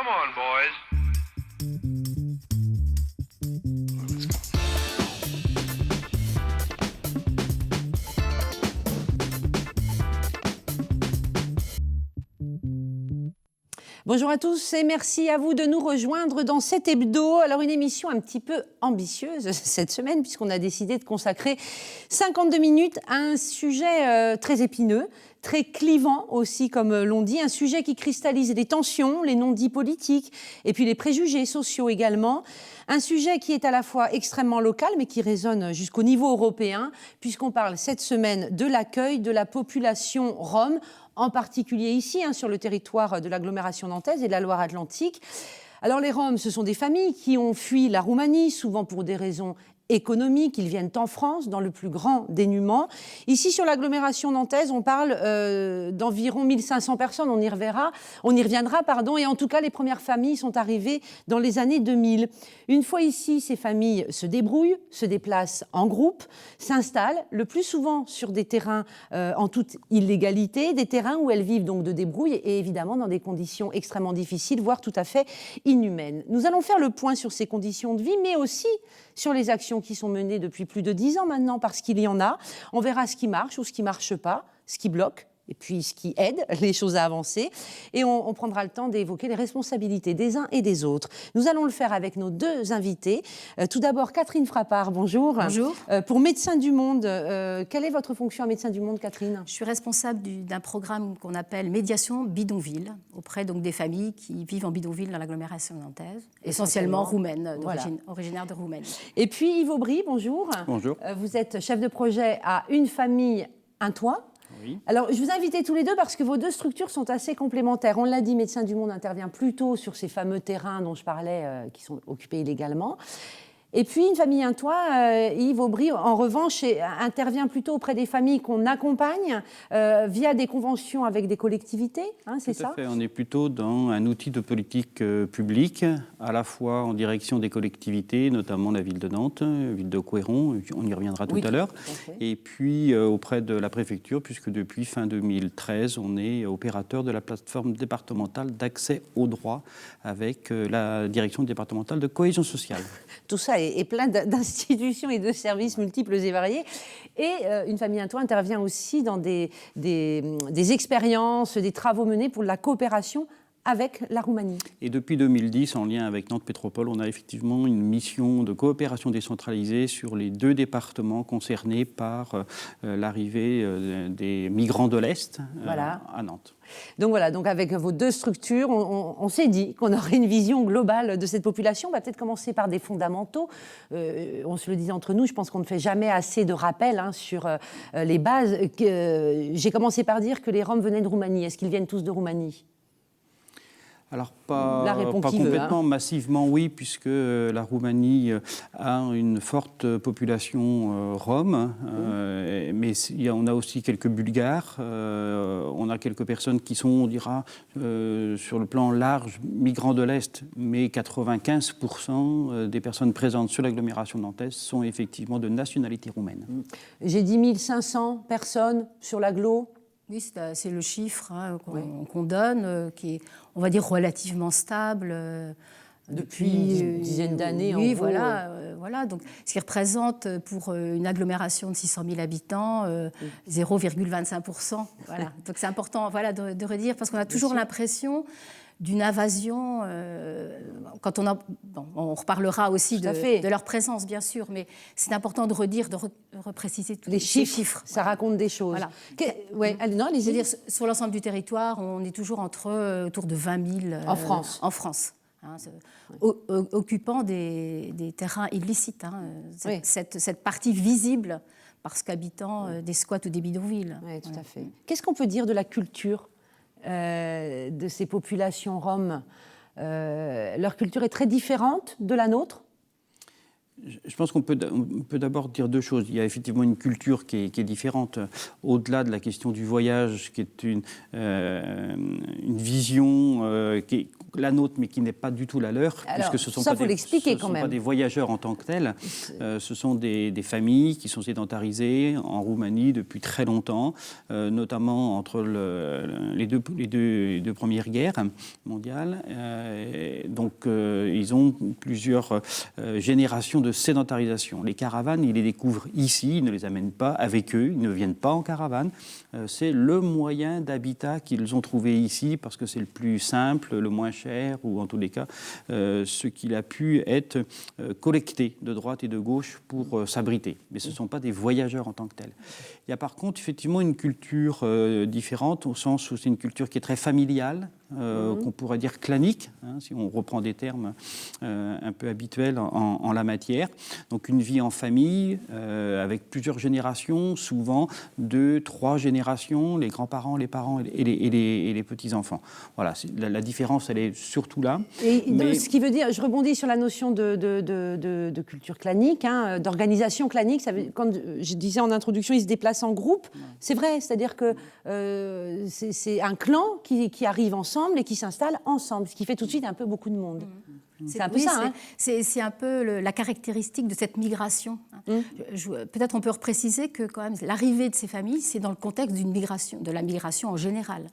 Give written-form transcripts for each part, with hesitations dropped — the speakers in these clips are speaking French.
on, boys. Bonjour à tous et merci à vous de nous rejoindre dans cet hebdo. Alors une émission un petit peu ambitieuse cette semaine puisqu'on a décidé de consacrer 52 minutes à un sujet très épineux, très clivant aussi comme l'on dit, un sujet qui cristallise les tensions, les non-dits politiques et puis les préjugés sociaux également. Un sujet qui est à la fois extrêmement local mais qui résonne jusqu'au niveau européen puisqu'on parle cette semaine de l'accueil de la population rome, en particulier ici, sur le territoire de l'agglomération nantaise et de la Loire-Atlantique. Alors les Roms, ce sont des familles qui ont fui la Roumanie, souvent pour des raisons économiques. Ils viennent en France dans le plus grand dénuement. Ici, sur l'agglomération nantaise, on parle d'environ 1500 personnes. On y reviendra, et en tout cas, les premières familles sont arrivées dans les années 2000. Une fois ici, ces familles se débrouillent, se déplacent en groupe, s'installent, le plus souvent sur des terrains en toute illégalité, des terrains où elles vivent donc de débrouille et évidemment dans des conditions extrêmement difficiles, voire tout à fait inhumaines. Nous allons faire le point sur ces conditions de vie, mais aussi sur les actions qui sont menées depuis plus de 10 ans maintenant, parce qu'il y en a. On verra ce qui marche ou ce qui ne marche pas, ce qui bloque, et puis ce qui aide les choses à avancer. Et on prendra le temps d'évoquer les responsabilités des uns et des autres. Nous allons le faire avec nos deux invités. Tout d'abord, Catherine Frappard, bonjour. Bonjour. Pour Médecins du Monde, quelle est votre fonction à Médecins du Monde, Catherine ? Je suis responsable d'un programme qu'on appelle Médiation Bidonville, auprès donc, des familles qui vivent en bidonville dans l'agglomération nantaise, essentiellement roumaines, originaires de Roumanie. Et puis Yves Aubry, bonjour. Bonjour. Vous êtes chef de projet à Une famille, un toit. Oui. Alors, je vous invite tous les deux parce que vos deux structures sont assez complémentaires. On l'a dit, Médecins du Monde intervient plutôt sur ces fameux terrains dont je parlais, qui sont occupés illégalement. Et puis, Une famille, un toit, Yves Aubry, en revanche, intervient plutôt auprès des familles qu'on accompagne via des conventions avec des collectivités, c'est ça ? Tout à fait. On est plutôt dans un outil de politique publique, à la fois en direction des collectivités, notamment la ville de Nantes, la ville de Couëron, on y reviendra tout à l'heure, et puis auprès de la préfecture, puisque depuis fin 2013, on est opérateur de la plateforme départementale d'accès aux droits avec la direction départementale de cohésion sociale. Tout ça est plein d'institutions et de services multiples et variés. Et Une famille, un toit intervient aussi dans des expériences, des travaux menés pour la coopération avec la Roumanie. Et depuis 2010, en lien avec Nantes Métropole, on a effectivement une mission de coopération décentralisée sur les 2 départements concernés par l'arrivée des migrants de l'Est à Nantes. Donc voilà, donc avec vos 2 structures, on s'est dit qu'on aurait une vision globale de cette population. On va peut-être commencer par des fondamentaux. On se le dit entre nous, je pense qu'on ne fait jamais assez de rappels sur les bases. J'ai commencé par dire que les Roms venaient de Roumanie. Est-ce qu'ils viennent tous de Roumanie ? Alors, pas complètement, massivement, oui, puisque la Roumanie a une forte population rome, mais on a aussi quelques Bulgares, on a quelques personnes qui sont, on dira, sur le plan large, migrants de l'Est, mais 95% des personnes présentes sur l'agglomération nantaise sont effectivement de nationalité roumaine. J'ai dit 1500 personnes sur l'agglo. Oui, c'est le chiffre qu'on donne, qui est, on va dire, relativement stable depuis une dizaine d'années. Oui, voilà. Donc, ce qui représente pour une agglomération de 600 000 habitants 0,25%. Voilà. Donc c'est important de redire, parce qu'on a toujours l'impression d'une invasion, quand on reparlera aussi de leur présence, bien sûr, mais c'est important de redire, de repréciser tous les chiffres. Ça raconte des choses. Voilà. Allez-y. C'est-à-dire, sur l'ensemble du territoire, on est toujours autour de 20 000 en France. Occupant des terrains illicites. Cette partie visible, parce qu'habitant des squats ou des bidonvilles. Oui, tout à fait. Qu'est-ce qu'on peut dire de la culture de ces populations roms? Leur culture est très différente de la nôtre? Je pense qu'on peut d'abord dire 2 choses. Il y a effectivement une culture qui est différente, au-delà de la question du voyage, qui est une vision la nôtre, mais qui n'est pas du tout la leur, alors, puisque ce sont ça, pas faut l'expliquer quand même. Pas des voyageurs en tant que tels. Ce sont des familles qui sont sédentarisées en Roumanie depuis très longtemps, notamment entre les deux premières guerres mondiales. Donc, ils ont plusieurs générations de sédentarisation. Les caravanes, ils les découvrent ici, ils ne les amènent pas avec eux, ils ne viennent pas en caravane. C'est le moyen d'habitat qu'ils ont trouvé ici parce que c'est le plus simple, le moins cher, ou en tous les cas, ce qu'il a pu être collecté de droite et de gauche pour s'abriter. Mais ce ne sont pas des voyageurs en tant que tels. Il y a par contre effectivement une culture différente, au sens où c'est une culture qui est très familiale, qu'on pourrait dire clanique, hein, si on reprend des termes un peu habituels en la matière. Donc une vie en famille, avec plusieurs générations, souvent 2, 3 générations, les grands-parents, les parents et les petits-enfants. Voilà, la différence, elle est surtout là. Et ce qui veut dire, je rebondis sur la notion de culture clanique, hein, d'organisation clanique. Ça veut, quand je disais en introduction, ils se déplacent en groupe. C'est vrai, c'est-à-dire que c'est un clan qui arrive ensemble et qui s'installe ensemble, ce qui fait tout de suite un peu beaucoup de monde. C'est un peu ça. Hein. C'est un peu la caractéristique de cette migration. Peut-être on peut repréciser que quand même l'arrivée de ces familles, c'est dans le contexte d'une migration, de la migration en général.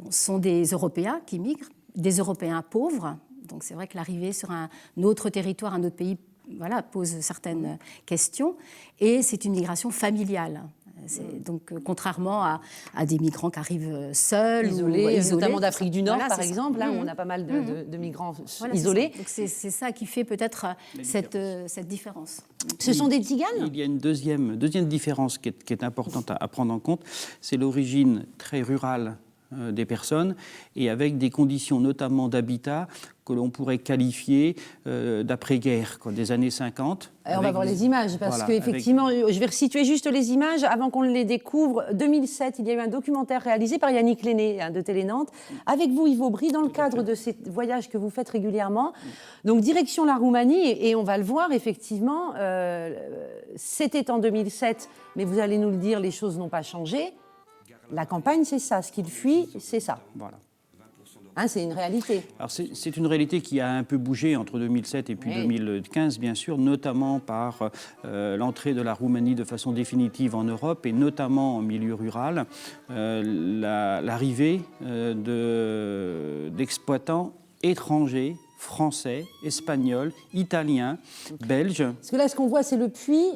Ce sont des Européens qui migrent, des Européens pauvres. Donc c'est vrai que l'arrivée sur un autre territoire, un autre pays, voilà, pose certaines questions. Et c'est une migration familiale. Donc, contrairement à des migrants qui arrivent seuls, isolés, notamment d'Afrique du Nord, par exemple, là où on a pas mal de migrants isolés. C'est ça qui fait peut-être cette différence. Ce sont des tziganes ? Il y a une deuxième différence qui est importante à prendre en compte, c'est l'origine très rurale des personnes et avec des conditions notamment d'habitat que l'on pourrait qualifier d'après-guerre, des années 50. On va voir les images, parce qu'effectivement, je vais resituer juste les images avant qu'on les découvre. 2007, il y a eu un documentaire réalisé par Yannick Lenné de Télé Nantes, avec vous, Yves Aubry, dans le cadre de ces voyages que vous faites régulièrement. Donc, direction la Roumanie, et on va le voir, effectivement, c'était en 2007, mais vous allez nous le dire, les choses n'ont pas changé. La campagne, c'est ça. Ce qu'il fuit, c'est ça. Voilà. Hein, c'est une réalité. Alors c'est une réalité qui a un peu bougé entre 2007 et puis 2015, bien sûr, notamment par l'entrée de la Roumanie de façon définitive en Europe et notamment en milieu rural, l'arrivée d'exploitants étrangers, français, espagnols, italiens, belges. Parce que là, ce qu'on voit, c'est le puits.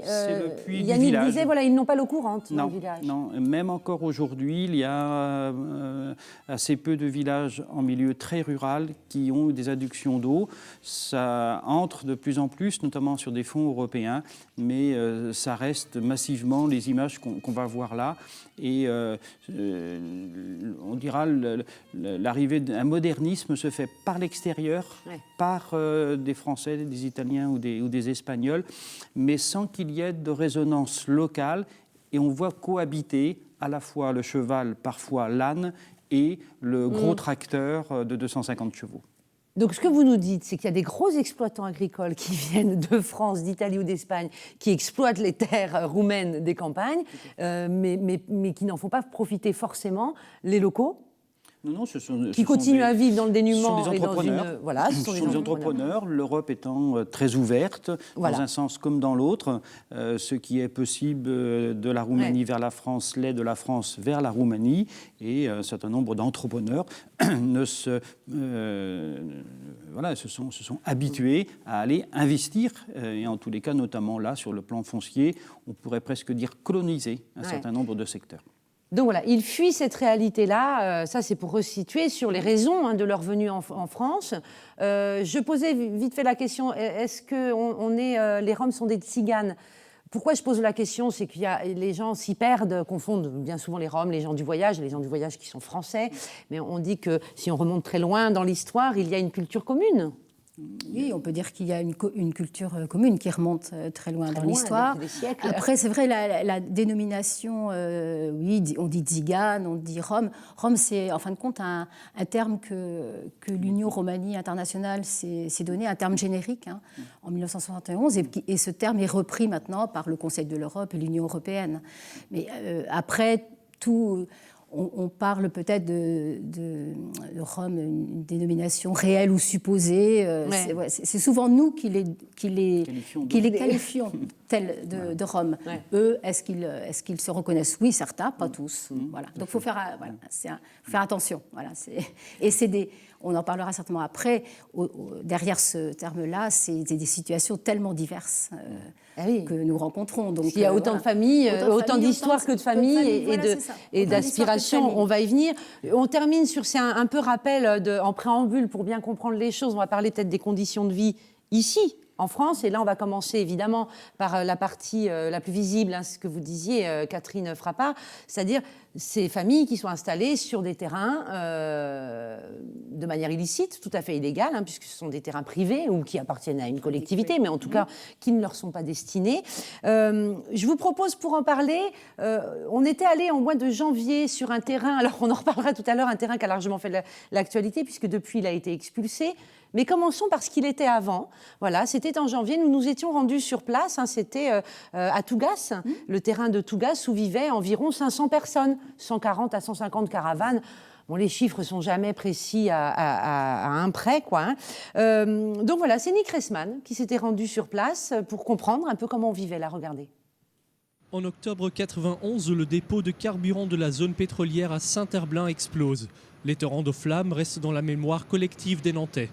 Yannick disait, voilà, ils n'ont pas l'eau courante dans le village. Non, même encore aujourd'hui, il y a assez peu de villages en milieu très rural qui ont des adductions d'eau. Ça entre de plus en plus, notamment sur des fonds européens, mais ça reste massivement les images qu'on va voir là. Et on dira l'arrivée d'un modernisme se fait par l'extérieur, par des Français, des Italiens ou des Espagnols, mais sans qu'il y ait de résonance locale. Et on voit cohabiter à la fois le cheval, parfois l'âne, et le gros tracteur de 250 chevaux. Donc ce que vous nous dites, c'est qu'il y a des gros exploitants agricoles qui viennent de France, d'Italie ou d'Espagne, qui exploitent les terres roumaines des campagnes, mais qui n'en font pas profiter forcément les locaux. Non, qui continuent à vivre dans le dénuement. Ce sont des entrepreneurs. Ce sont des entrepreneurs. L'Europe étant très ouverte, dans un sens comme dans l'autre. Ce qui est possible de la Roumanie vers la France, l'est de la France vers la Roumanie. Et un certain nombre d'entrepreneurs se sont habitués à aller investir. Et en tous les cas, notamment là, sur le plan foncier, on pourrait presque dire coloniser un certain nombre de secteurs. Donc voilà, ils fuient cette réalité-là. Ça, c'est pour resituer sur les raisons de leur venue en France. Je posais vite fait la question, est-ce que les Roms sont des tziganes ? Pourquoi je pose la question ? C'est que les gens s'y perdent, confondent bien souvent les Roms, les gens du voyage qui sont français. Mais on dit que si on remonte très loin dans l'histoire, il y a une culture commune. Oui, on peut dire qu'il y a une culture commune qui remonte très loin dans l'histoire. Après, c'est vrai, la dénomination, on dit tzigane, on dit Rome. Rome, c'est en fin de compte un terme que l'Union Romanie internationale s'est donné, un terme générique, en 1971, et ce terme est repris maintenant par le Conseil de l'Europe et l'Union européenne. Mais après, on parle peut-être de Roms, une dénomination réelle ou supposée. C'est souvent nous qui les qualifions tels de Roms. Ouais. Eux, est-ce qu'ils se reconnaissent? Oui, certains, pas tous. Voilà. Donc il faut faire attention. Voilà. On en parlera certainement après. Derrière ce terme-là, c'est des situations tellement diverses que nous rencontrons. Donc, il y a autant de familles, autant d'histoires que de familles et d'aspirations. On va y venir. On termine sur un peu rappel en préambule pour bien comprendre les choses. On va parler peut-être des conditions de vie ici, en France. Et là, on va commencer évidemment par la partie la plus visible, ce que vous disiez, Catherine Frappart, c'est-à-dire ces familles qui sont installées sur des terrains de manière illicite, tout à fait illégale, puisque ce sont des terrains privés ou qui appartiennent à une collectivité, mais en tout cas qui ne leur sont pas destinés. Je vous propose, pour en parler, on était allé en mois de janvier sur un terrain, alors on en reparlera tout à l'heure, un terrain qui a largement fait l'actualité, puisque depuis il a été expulsé. Mais commençons par ce qu'il était avant. Voilà, c'était en janvier, nous nous étions rendus sur place, c'était à Tougas, le terrain de Tougas, où vivaient environ 500 personnes, 140 à 150 caravanes. Bon, les chiffres ne sont jamais précis à un près, quoi. Donc voilà, c'est Nick Reisman qui s'était rendu sur place pour comprendre un peu comment on vivait là, regardez. En octobre 91, le dépôt de carburant de la zone pétrolière à Saint-Herblain explose. Les torrents de flammes restent dans la mémoire collective des Nantais.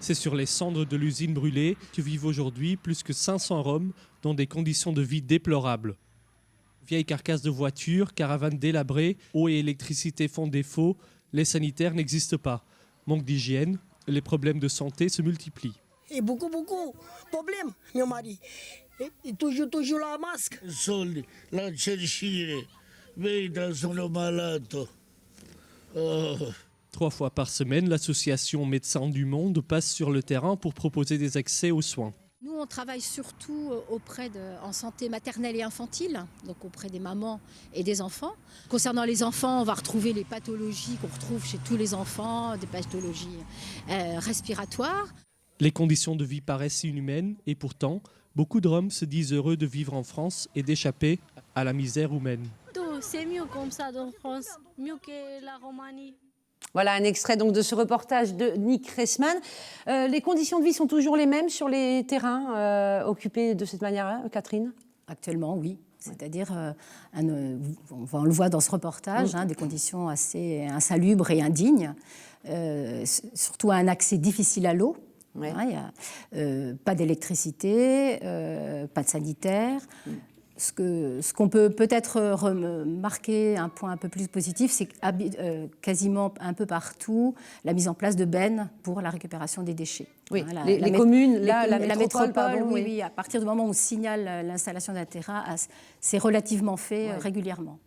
C'est sur les cendres de l'usine brûlée que vivent aujourd'hui plus que 500 Roms dans des conditions de vie déplorables. Vieilles carcasses de voitures, caravanes délabrées, eau et électricité font défaut, les sanitaires n'existent pas. Manque d'hygiène, les problèmes de santé se multiplient. Et beaucoup de problèmes, mon mari. Et toujours la masque. La chercher, mais dans son malade. 3 fois par semaine, l'association Médecins du Monde passe sur le terrain pour proposer des accès aux soins. Nous, on travaille surtout en santé maternelle et infantile, donc auprès des mamans et des enfants. Concernant les enfants, on va retrouver les pathologies qu'on retrouve chez tous les enfants, des pathologies respiratoires. Les conditions de vie paraissent inhumaines et pourtant, beaucoup de Roms se disent heureux de vivre en France et d'échapper à la misère humaine. C'est mieux comme ça en France, mieux que la Roumanie. Voilà un extrait donc de ce reportage de Nick Reisman. Les conditions de vie sont toujours les mêmes sur les terrains occupés de cette manière-là, Catherine ? Actuellement, oui. C'est-à-dire, on le voit dans ce reportage, des conditions assez insalubres et indignes, surtout un accès difficile à l'eau. Ouais. Pas d'électricité, pas de sanitaire. Ce qu'on peut peut-être remarquer, un point un peu plus positif, c'est quasiment un peu partout la mise en place de bennes pour la récupération des déchets. Oui, les communes, la métropole, pardon, oui, à partir du moment où on signale l'installation d'un terrain, c'est relativement fait régulièrement.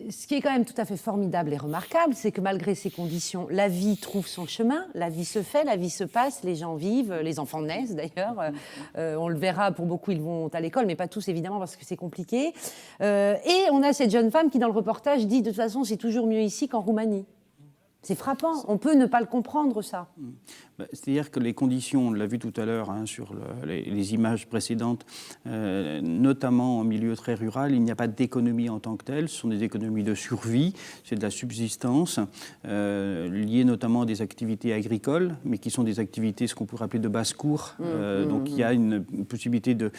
Ce qui est quand même tout à fait formidable et remarquable, c'est que malgré ces conditions, la vie trouve son chemin, la vie se fait, la vie se passe, les gens vivent, les enfants naissent d'ailleurs. On le verra, pour beaucoup, ils vont à l'école, mais pas tous évidemment parce que c'est compliqué. Et on a cette jeune femme qui, dans le reportage, dit de toute façon, c'est toujours mieux ici qu'en Roumanie. C'est frappant, on peut ne pas le comprendre, ça. C'est-à-dire que les conditions, on l'a vu tout à l'heure sur les images précédentes, notamment en milieu très rural, il n'y a pas d'économie en tant que telle, ce sont des économies de survie, c'est de la subsistance, liées notamment à des activités agricoles, mais qui sont des activités, ce qu'on pourrait appeler de basse-cour. Donc il y a une possibilité de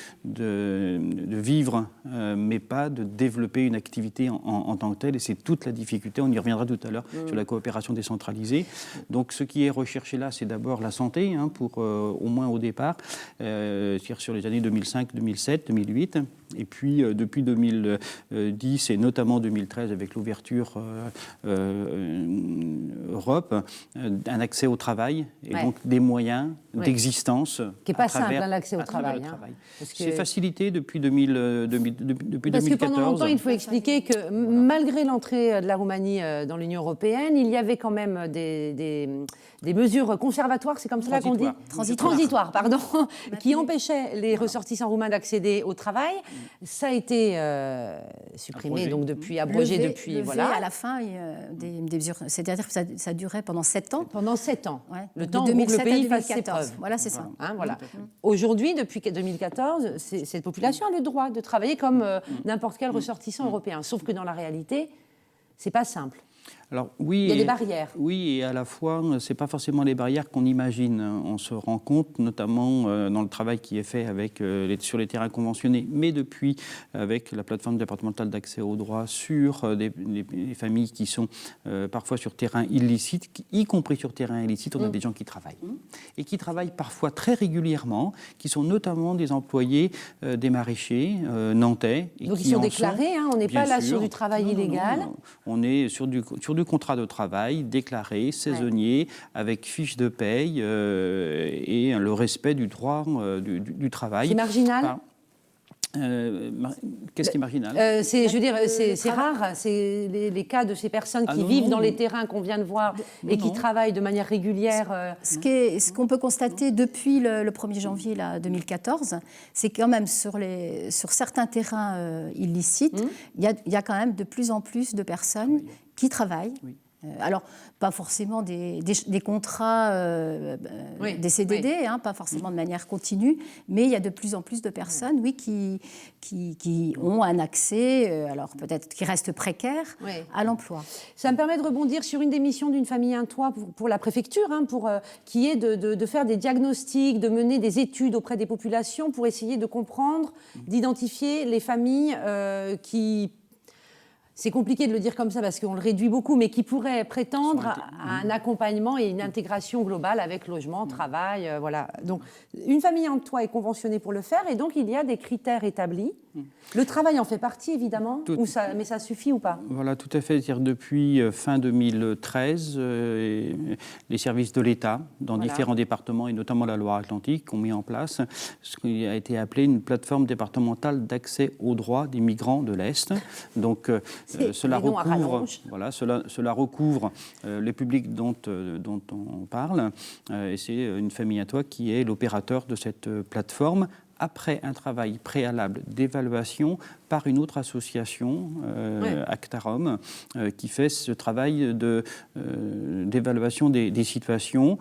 vivre, mais pas de développer une activité en tant que telle, et c'est toute la difficulté, on y reviendra tout à l'heure, sur la coopération décentralisée. Donc ce qui est recherché là, c'est d'abord la santé, pour au moins au départ, c'est-à-dire sur les années 2005, 2007, 2008, et puis depuis 2010 et notamment 2013 avec l'ouverture Europe, un accès au travail et donc des moyens d'existence. Qui n'est pas simple, l'accès au travail. Parce que c'est facilité depuis 2014. Parce que pendant longtemps, il faut expliquer que malgré l'entrée de la Roumanie dans l'Union européenne, il y avait quand même des mesures conservatoires, c'est comme cela qu'on dit ? Transitoires, pardon, qui empêchaient les ressortissants roumains d'accéder au travail. Ça a été supprimé, donc abrogé depuis. Levé à la fin des mesures. C'est-à-dire que ça durait pendant 7 ans. Pendant 7 ans. Ouais. Le temps où le pays fasse ses preuves. Voilà, c'est ça. Voilà. Aujourd'hui, depuis 2014, cette population a le droit de travailler comme n'importe quel ressortissant européen. Sauf que dans la réalité, c'est pas simple. Alors, oui, il y a des barrières. Oui, et à la fois, ce n'est pas forcément les barrières qu'on imagine. On se rend compte, notamment dans le travail qui est fait sur les terrains conventionnés, mais depuis, avec la plateforme départementale d'accès au droit, sur des familles qui sont parfois sur terrain illicite, y compris sur terrain illicite, on a des gens qui travaillent. Et qui travaillent parfois très régulièrement, qui sont notamment des employés des maraîchers nantais. Et donc qui ils sont déclarés, on n'est pas là sur du travail illégal. Non. On est sur du contrat de travail déclaré, saisonnier, avec fiche de paye et le respect du droit du travail. C'est marginal. Qu'est-ce qui est marginal ? C'est rare, c'est les cas de ces personnes qui vivent dans les terrains qu'on vient de voir et qui travaillent de manière régulière. Ce qu'on peut constater depuis le 1er janvier 2014, c'est quand même sur certains terrains illicites, il y a quand même de plus en plus de personnes qui travaillent. Oui. Alors, pas forcément des contrats, des CDD, pas forcément de manière continue, mais il y a de plus en plus de personnes qui ont un accès, alors peut-être qui reste précaire, à l'emploi. Ça me permet de rebondir sur une des missions d'une famille un toit pour la préfecture, qui est de faire des diagnostics, de mener des études auprès des populations pour essayer de comprendre, d'identifier les familles qui... C'est compliqué de le dire comme ça parce qu'on le réduit beaucoup, mais qui pourrait prétendre à un accompagnement et une intégration globale avec logement, travail, voilà. Donc, une famille en toit est conventionnée pour le faire et donc il y a des critères établis. Le travail en fait partie, évidemment, mais ça suffit ou pas ? Voilà, tout à fait. C'est-à-dire depuis fin 2013, les services de l'État, dans différents départements, et notamment la Loire-Atlantique, ont mis en place ce qui a été appelé une plateforme départementale d'accès aux droits des migrants de l'Est. Donc, cela recouvre les publics dont on parle. Et c'est une famille à toit qui est l'opérateur de cette plateforme, après un travail préalable d'évaluation par une autre association, Actarom, qui fait ce travail d'évaluation des situations,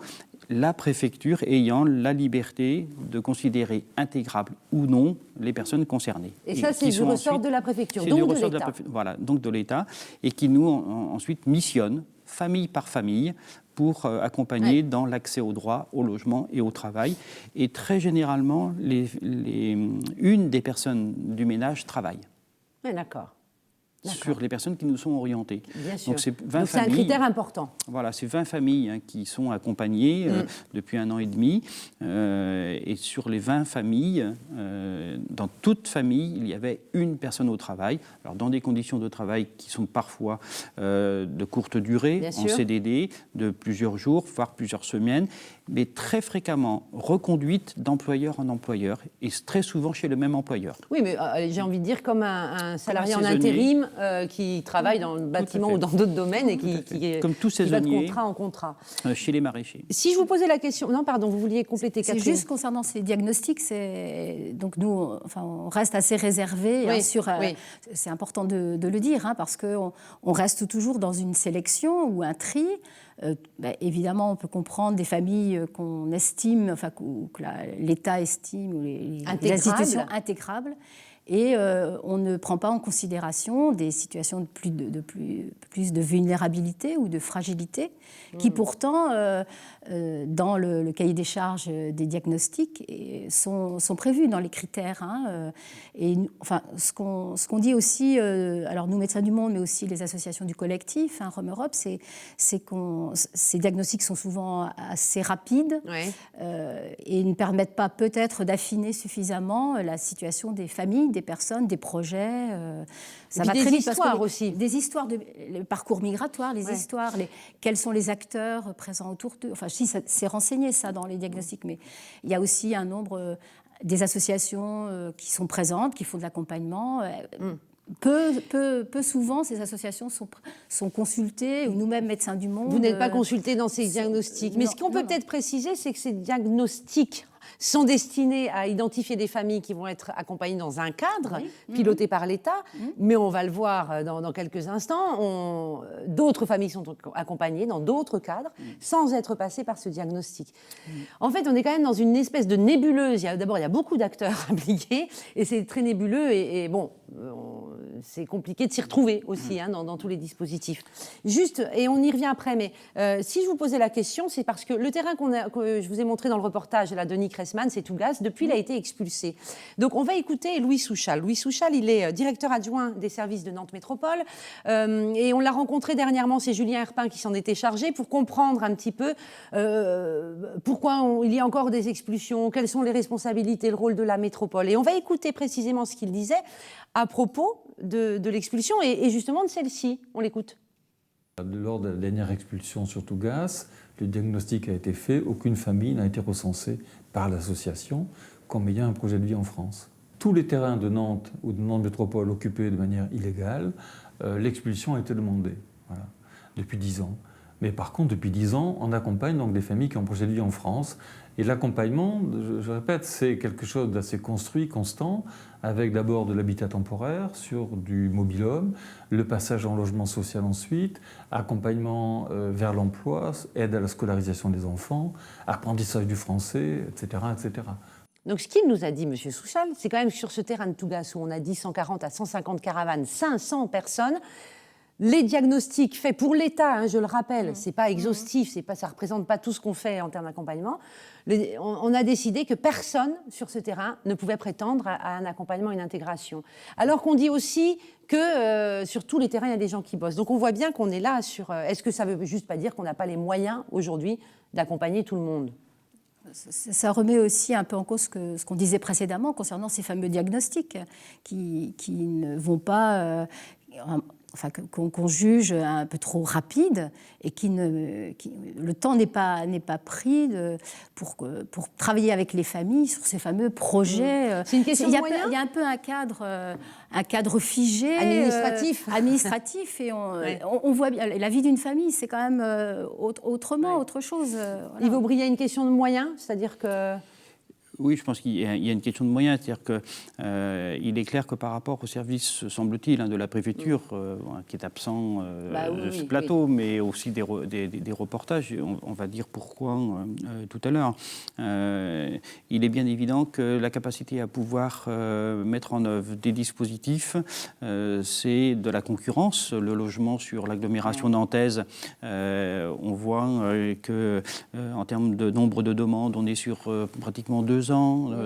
la préfecture ayant la liberté de considérer intégrables ou non les personnes concernées. Et ça, c'est du ressort de la préfecture, donc de l'État. Voilà, donc de l'État, et qui nous ensuite missionne, famille par famille, pour accompagner dans l'accès au droit, au logement et au travail. Et très généralement, une des personnes du ménage travaille. Oui, d'accord. Sur les personnes qui nous sont orientées. Bien sûr. Donc, c'est un critère important. Voilà, c'est 20 familles qui sont accompagnées depuis 1 an et demi. Et sur les 20 familles, dans toute famille, il y avait une personne au travail. Alors, dans des conditions de travail qui sont parfois de courte durée, en CDD, de plusieurs jours, voire plusieurs semaines, mais très fréquemment reconduite d'employeur en employeur, et très souvent chez le même employeur. Oui, mais j'ai envie de dire comme un salarié en intérim qui travaille dans le bâtiment ou dans d'autres domaines et qui comme tout saisonnier, va de contrat en contrat. Chez les maraîchers. Si je vous posais la question... Non, pardon, vous vouliez compléter, Catherine. C'est juste concernant ces diagnostics, donc nous, on reste assez réservés sur... C'est important de le dire, parce qu'on reste toujours dans une sélection ou un tri. Évidemment, on peut comprendre des familles qu'on estime, que l'État estime, ou les institutions intégrables, et on ne prend pas en considération des situations de plus de vulnérabilité ou de fragilité, qui pourtant, dans le cahier des charges des diagnostics, sont prévus dans les critères. Et ce qu'on dit aussi, alors nous Médecins du Monde, mais aussi les associations du collectif, Rome Europe, c'est que ces diagnostics sont souvent assez rapides et ne permettent pas peut-être d'affiner suffisamment la situation des familles, des personnes, des projets. Ça va très vite parce que aussi. Des histoires le parcours migratoire, les histoires, quels sont les acteurs présents autour d'eux. Enfin, si, c'est renseigné ça dans les diagnostics, mais il y a aussi un nombre des associations qui sont présentes, qui font de l'accompagnement. Peu souvent, ces associations sont consultées, ou nous-mêmes, Médecins du Monde... Vous n'êtes pas consultés dans ces diagnostics. Mais ce qu'on peut peut-être préciser, c'est que ces diagnostics sont destinés à identifier des familles qui vont être accompagnées dans un cadre piloté par l'État, mais on va le voir dans quelques instants, d'autres familles sont accompagnées dans d'autres cadres sans être passées par ce diagnostic. En fait, on est quand même dans une espèce de nébuleuse. D'abord, il y a beaucoup d'acteurs impliqués et c'est très nébuleux et bon... c'est compliqué de s'y retrouver aussi dans tous les dispositifs. Juste, et on y revient après, mais si je vous posais la question, c'est parce que le terrain que je vous ai montré dans le reportage là, de Nick Ressman, c'est Tougas, depuis il a été expulsé. Donc on va écouter Louis Souchal. Louis Souchal, il est directeur adjoint des services de Nantes Métropole, et on l'a rencontré dernièrement, c'est Julien Herpin qui s'en était chargé, pour comprendre un petit peu pourquoi il y a encore des expulsions, quelles sont les responsabilités, le rôle de la métropole. Et on va écouter précisément ce qu'il disait à propos de l'expulsion et justement de celle-ci. On l'écoute. Lors de la dernière expulsion sur Tougas, le diagnostic a été fait, aucune famille n'a été recensée par l'association comme ayant un projet de vie en France. Tous les terrains de Nantes ou de Nantes Métropole occupés de manière illégale, l'expulsion a été demandée, voilà, depuis 10 ans. Mais par contre, depuis 10 ans, on accompagne donc des familles qui ont un projet de vie en France. Et l'accompagnement, je répète, c'est quelque chose d'assez construit, constant, avec d'abord de l'habitat temporaire, sur du mobil-home, le passage en logement social ensuite, accompagnement vers l'emploi, aide à la scolarisation des enfants, apprentissage du français, etc., etc. Donc ce qu'il nous a dit, M. Souchal, c'est quand même sur ce terrain de Tougas où on a dit 140 à 150 caravanes, 500 personnes. Les diagnostics faits pour l'État, je le rappelle, c'est pas exhaustif, ça ne représente pas tout ce qu'on fait en termes d'accompagnement. On a décidé que personne sur ce terrain ne pouvait prétendre à un accompagnement, une intégration. Alors qu'on dit aussi que sur tous les terrains, il y a des gens qui bossent. Donc on voit bien qu'on est là sur... Est-ce que ça veut juste pas dire qu'on n'a pas les moyens aujourd'hui d'accompagner tout le monde ? Ça remet aussi un peu en cause ce qu'on disait précédemment concernant ces fameux diagnostics qui ne vont pas... qu'on juge un peu trop rapide et le temps n'est pas pris pour travailler avec les familles sur ces fameux projets. C'est une question de moyens ? Il y a un peu un cadre figé. Administratif et on voit bien, la vie d'une famille, c'est quand même autre chose. Voilà. Yves Aubry, il y a une question de moyens, c'est-à-dire que... Oui, je pense qu'il y a une question de moyens, c'est-à-dire qu'il est clair que par rapport au service, semble-t-il, de la préfecture, qui est absent de ce plateau, mais aussi des reportages, on va dire pourquoi tout à l'heure, il est bien évident que la capacité à pouvoir mettre en œuvre des dispositifs, c'est de la concurrence. Le logement sur l'agglomération nantaise, on voit qu'en termes de nombre de demandes, on est sur pratiquement 2 ans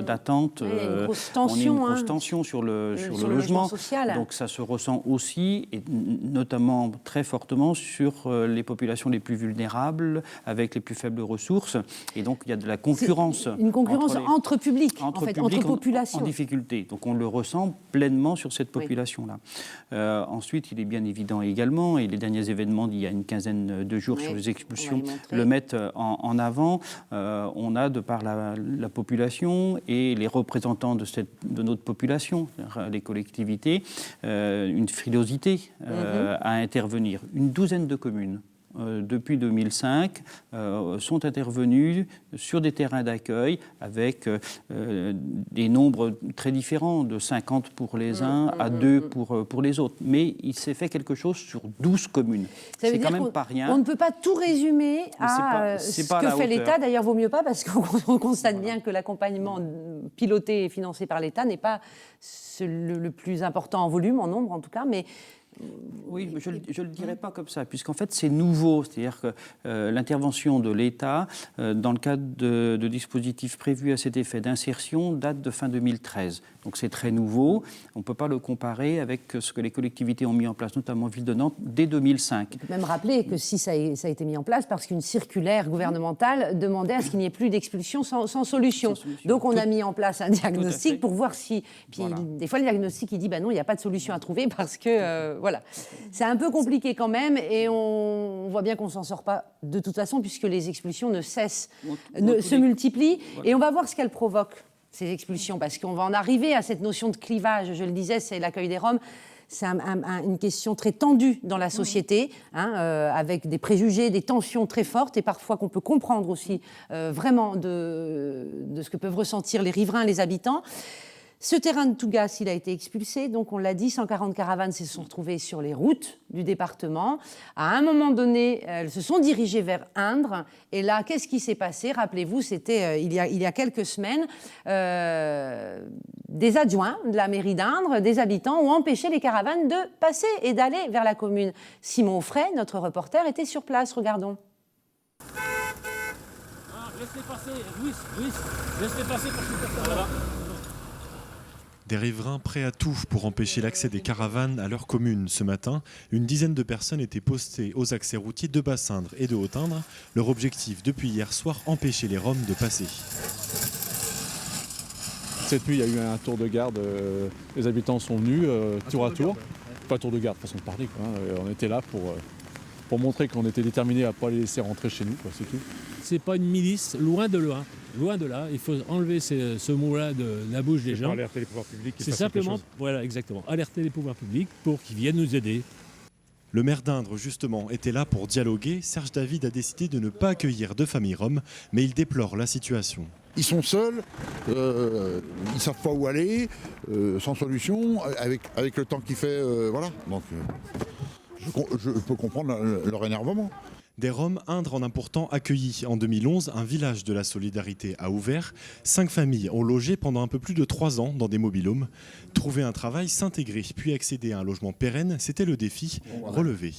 d'attente. Il y a une grosse tension, on a une grosse tension sur le logement social. Donc ça se ressent aussi, et notamment très fortement, sur les populations les plus vulnérables, avec les plus faibles ressources. Et donc il y a de la concurrence. Une concurrence entre publics, entre populations. En difficulté. Donc on le ressent pleinement sur cette population-là. Ensuite, il est bien évident également, et les derniers événements d'il y a une quinzaine de jours sur les expulsions le mettent en avant, on a, de par la population et les représentants de notre population, les collectivités, une frilosité à intervenir. Une douzaine de communes, depuis 2005, sont intervenues sur des terrains d'accueil avec des nombres très différents, de 50 pour les uns à 2 pour les autres. Mais il s'est fait quelque chose sur 12 communes. C'est quand même pas rien. On ne peut pas tout résumer à ce que fait l'État. D'ailleurs, vaut mieux pas, parce qu'on constate bien que l'accompagnement piloté et financé par l'État n'est pas le plus important en volume, en nombre en tout cas, mais... Oui, mais je ne le dirais pas comme ça, puisqu'en fait c'est nouveau, c'est-à-dire que l'intervention de l'État dans le cadre de dispositifs prévus à cet effet d'insertion date de fin 2013. Donc c'est très nouveau, on ne peut pas le comparer avec ce que les collectivités ont mis en place, notamment Ville de Nantes, dès 2005. On peut même rappeler que si ça a été mis en place, parce qu'une circulaire gouvernementale demandait à ce qu'il n'y ait plus d'expulsion sans solution. Donc on a mis en place un diagnostic pour voir si... Puis des fois le diagnostic il dit non, il n'y a pas de solution à trouver parce que... voilà. C'est un peu compliqué quand même et on voit bien qu'on ne s'en sort pas de toute façon puisque les expulsions ne cessent, se multiplient. Voilà. Et on va voir ce qu'elles provoquent, ces expulsions, parce qu'on va en arriver à cette notion de clivage. Je le disais, c'est l'accueil des Roms. C'est une question très tendue dans la société, avec des préjugés, des tensions très fortes et parfois qu'on peut comprendre aussi vraiment de ce que peuvent ressentir les riverains, les habitants. Ce terrain de Tougas, il a été expulsé, donc on l'a dit, 140 caravanes se sont retrouvées sur les routes du département. À un moment donné, elles se sont dirigées vers Indre, et là, qu'est-ce qui s'est passé? Rappelez-vous, c'était il y a quelques semaines, des adjoints de la mairie d'Indre, des habitants, ont empêché les caravanes de passer et d'aller vers la commune. Simon Offray, notre reporter, était sur place, regardons. Laissez passer, Louis, laissez passer pour que voilà. Des riverains prêts à tout pour empêcher l'accès des caravanes à leur commune. Ce matin, une dizaine de personnes étaient postées aux accès routiers de Basse-Indre et de Haute-Indre. Leur objectif depuis hier soir, empêcher les Roms de passer. Cette nuit, il y a eu un tour de garde. Les habitants sont venus tour à tour. Pas tour de garde, façon de parler, quoi. On était là pour montrer qu'on était déterminés à ne pas les laisser rentrer chez nous, quoi, c'est tout. C'est pas une milice, loin de là. Loin de là, il faut enlever ce mot-là de la bouche des gens. Alerter les pouvoirs publics. C'est simplement, voilà, exactement, alerter les pouvoirs publics pour qu'ils viennent nous aider. Le maire d'Indre, justement, était là pour dialoguer. Serge David a décidé de ne pas accueillir de famille rom, mais il déplore la situation. Ils sont seuls, ils ne savent pas où aller, sans solution, avec le temps qu'il fait, voilà. Donc, je peux comprendre leur énervement. Des Roms, Indre en a pourtant accueilli. En 2011, un village de la solidarité a ouvert. 5 familles ont logé pendant un peu plus de 3 ans dans des mobil-homes. Trouver un travail, s'intégrer, puis accéder à un logement pérenne, c'était le défi relevé.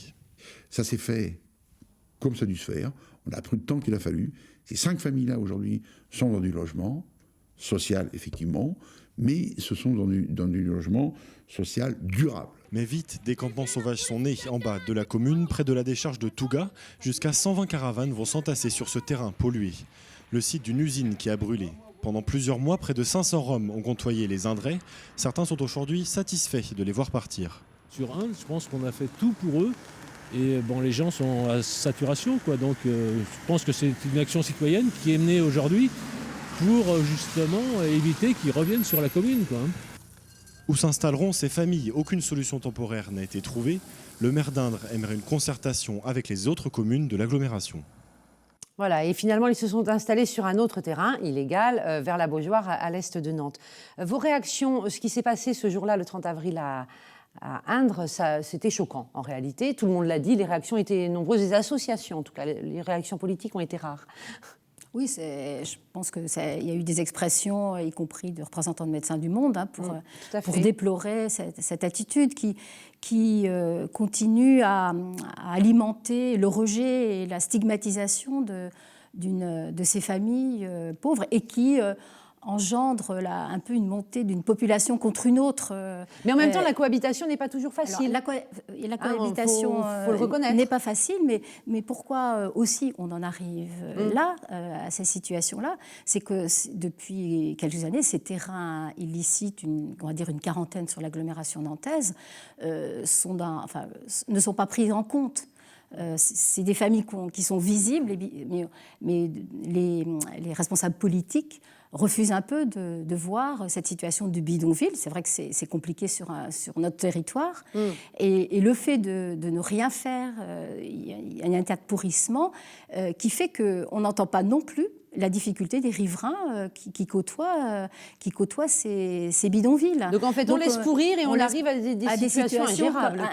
Ça s'est fait comme ça a dû se faire. On a pris le temps qu'il a fallu. Ces 5 familles-là, aujourd'hui, sont dans du logement social, effectivement, mais ce sont dans du logement social durable. Mais vite, des campements sauvages sont nés en bas de la commune, près de la décharge de Tougas. Jusqu'à 120 caravanes vont s'entasser sur ce terrain pollué. Le site d'une usine qui a brûlé. Pendant plusieurs mois, près de 500 Roms ont côtoyé les Indrais. Certains sont aujourd'hui satisfaits de les voir partir. Sur Indre, je pense qu'on a fait tout pour eux. Et bon, les gens sont à saturation, quoi. Donc je pense que c'est une action citoyenne qui est menée aujourd'hui pour justement éviter qu'ils reviennent sur la commune, quoi. Où s'installeront ces familles? Aucune solution temporaire n'a été trouvée. Le maire d'Indre aimerait une concertation avec les autres communes de l'agglomération. Voilà, et finalement, ils se sont installés sur un autre terrain, illégal, vers la Beaujoire, à l'est de Nantes. Vos réactions, ce qui s'est passé ce jour-là, le 30 avril à Indre, c'était choquant en réalité. Tout le monde l'a dit, les réactions étaient nombreuses, les associations en tout cas, les réactions politiques ont été rares. Oui, je pense qu'il y a eu des expressions, y compris de représentants de Médecins du Monde, hein, pour déplorer cette attitude qui continue à alimenter le rejet et la stigmatisation de ces familles pauvres et qui engendre un peu une montée d'une population contre une autre. Mais en même temps, la cohabitation n'est pas toujours facile. Alors, la cohabitation faut le reconnaître. N'est pas facile, mais pourquoi aussi on en arrive là, à ces situations-là, c'est que depuis quelques années, ces terrains illicites, on va dire une quarantaine sur l'agglomération nantaise, ne sont pas pris en compte. C'est des familles qui sont visibles, mais les responsables politiques refusent un peu de voir cette situation du bidonville. C'est vrai que c'est compliqué sur notre territoire. Et le fait de ne rien faire, il y a un état de pourrissement qui fait qu'on n'entend pas non plus la difficulté des riverains qui côtoient ces bidonvilles. Donc en fait, on laisse pourrir et on arrive à des situations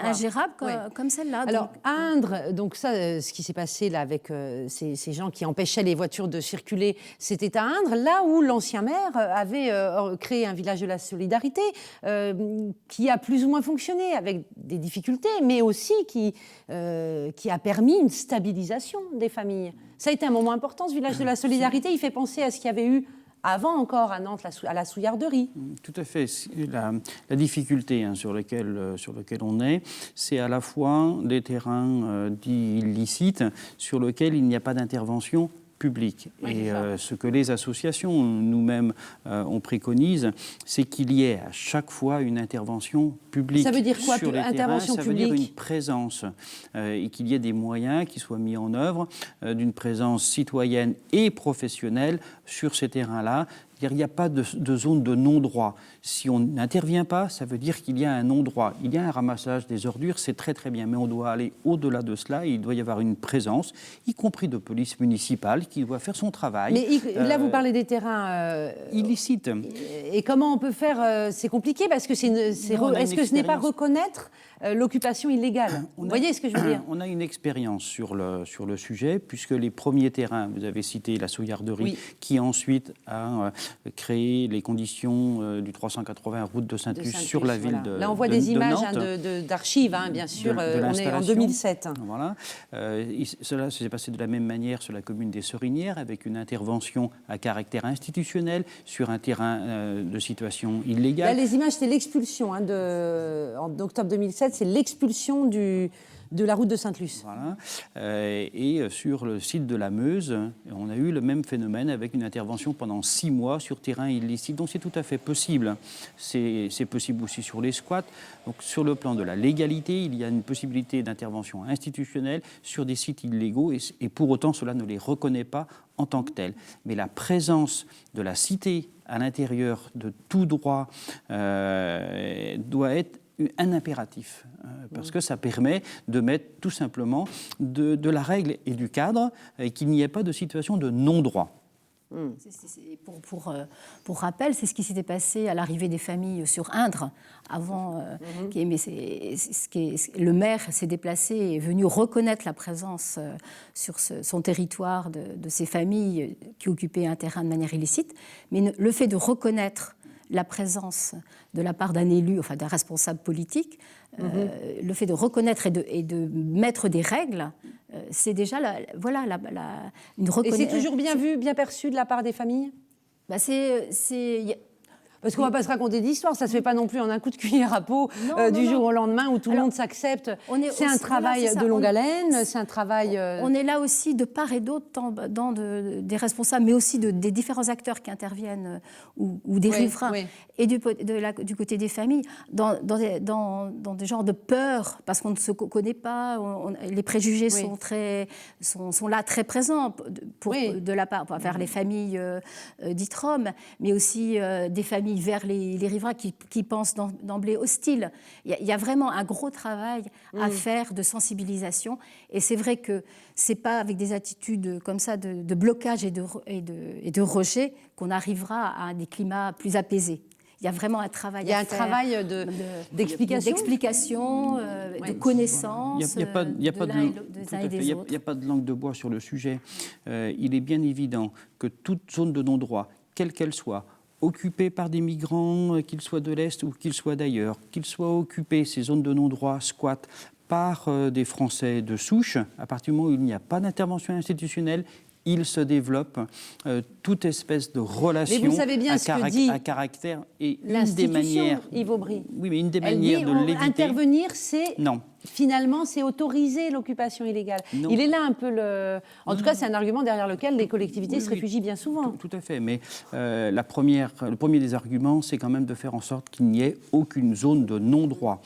ingérables comme celle-là. Alors à Indre, donc ça, ce qui s'est passé là avec ces gens qui empêchaient les voitures de circuler, c'était à Indre, là où l'ancien maire avait créé un village de la solidarité qui a plus ou moins fonctionné avec des difficultés, mais aussi qui a permis une stabilisation des familles. Ça a été un moment important, ce village de la solidarité. Il fait penser à ce qu'il y avait eu avant encore à Nantes, à la Souillarderie. Tout à fait. La difficulté sur laquelle on est, c'est à la fois des terrains dits illicites sur lesquels il n'y a pas d'intervention public. Et ce que les associations, nous-mêmes, on préconise, c'est qu'il y ait à chaque fois une intervention publique. Ça veut dire quoi, sur les intervention terrains, publique? Ça veut dire une présence et qu'il y ait des moyens qui soient mis en œuvre d'une présence citoyenne et professionnelle sur ces terrains-là. C'est-à-dire qu'il n'y a pas de zone de non-droit. Si on n'intervient pas, ça veut dire qu'il y a un non-droit. Il y a un ramassage des ordures, c'est très très bien, mais on doit aller au-delà de cela. Il doit y avoir une présence, y compris de police municipale, qui doit faire son travail. Mais là, vous parlez des terrains illicites. Et comment on peut faire C'est compliqué parce que est-ce que ce n'est pas reconnaître l'occupation illégale? Vous voyez ce que je veux dire? On a une expérience sur le sujet, puisque les premiers terrains, vous avez cité la Sauillarderie, qui ensuite a créé les conditions du 380 route de Sainte-Luce sur la ville de Nantes. Là, on voit des images d'archives, bien sûr. On est en 2007. Voilà. Cela s'est passé de la même manière sur la commune des Sorinières, avec une intervention à caractère institutionnel sur un terrain de situation illégale. Là, les images, c'est l'expulsion. En octobre 2007, c'est l'expulsion de la route de Sainte-Luce. Voilà. Et sur le site de la Meuse, on a eu le même phénomène avec une intervention pendant 6 mois sur terrain illicite. Donc c'est tout à fait possible. C'est possible aussi sur les squats. Donc sur le plan de la légalité, il y a une possibilité d'intervention institutionnelle sur des sites illégaux et pour autant cela ne les reconnaît pas en tant que tels. Mais la présence de la cité à l'intérieur de tout droit doit être un impératif, parce que ça permet de mettre tout simplement de la règle et du cadre et qu'il n'y ait pas de situation de non-droit. Pour rappel, c'est ce qui s'était passé à l'arrivée des familles sur Indre. Avant, le maire s'est déplacé et est venu reconnaître la présence sur son territoire de ces familles qui occupaient un terrain de manière illicite. Mais le fait de reconnaître la présence de la part d'un élu, enfin d'un responsable politique, le fait de reconnaître et de mettre des règles, c'est déjà une reconnaissance. Et c'est toujours bien vu, bien perçu de la part des familles? Parce qu'on ne va pas se raconter d'histoire, ça ne se fait pas non plus en un coup de cuillère à peau du jour au lendemain où tout le monde s'accepte. C'est un travail de longue haleine, c'est un travail... On est là aussi de part et d'autre, des responsables, mais aussi des différents acteurs qui interviennent, ou des riverains, et du côté des familles, dans des genres de peur, parce qu'on ne se connaît pas, les préjugés sont là très présents de la part, vers les familles dites roms, mais aussi des familles vers les riverains qui pensent d'emblée hostile. Il y a vraiment un gros travail à faire de sensibilisation. Et c'est vrai que ce n'est pas avec des attitudes comme ça de blocage et de rejet qu'on arrivera à des climats plus apaisés. Il y a vraiment un travail à faire. Il y a un travail d'explication, de connaissance. Il n'y a pas de langue de bois sur le sujet. Il est bien évident que toute zone de non-droit, quelle qu'elle soit, occupés par des migrants, qu'ils soient de l'Est ou qu'ils soient d'ailleurs, qu'ils soient occupés, ces zones de non-droit, squat, par des Français de souche, à partir du moment où il n'y a pas d'intervention institutionnelle, il se développe toute espèce de relation. Mais vous savez bien ce que dit à caractère et l'institution, Yves Aubry. Oui, mais une des manières de l'éviter. Intervenir, c'est non. Finalement, c'est autoriser l'occupation illégale. Non. Il est là un peu le... En tout cas, c'est un argument derrière lequel les collectivités se réfugient bien souvent. Tout à fait, mais le premier des arguments, c'est quand même de faire en sorte qu'il n'y ait aucune zone de non-droit.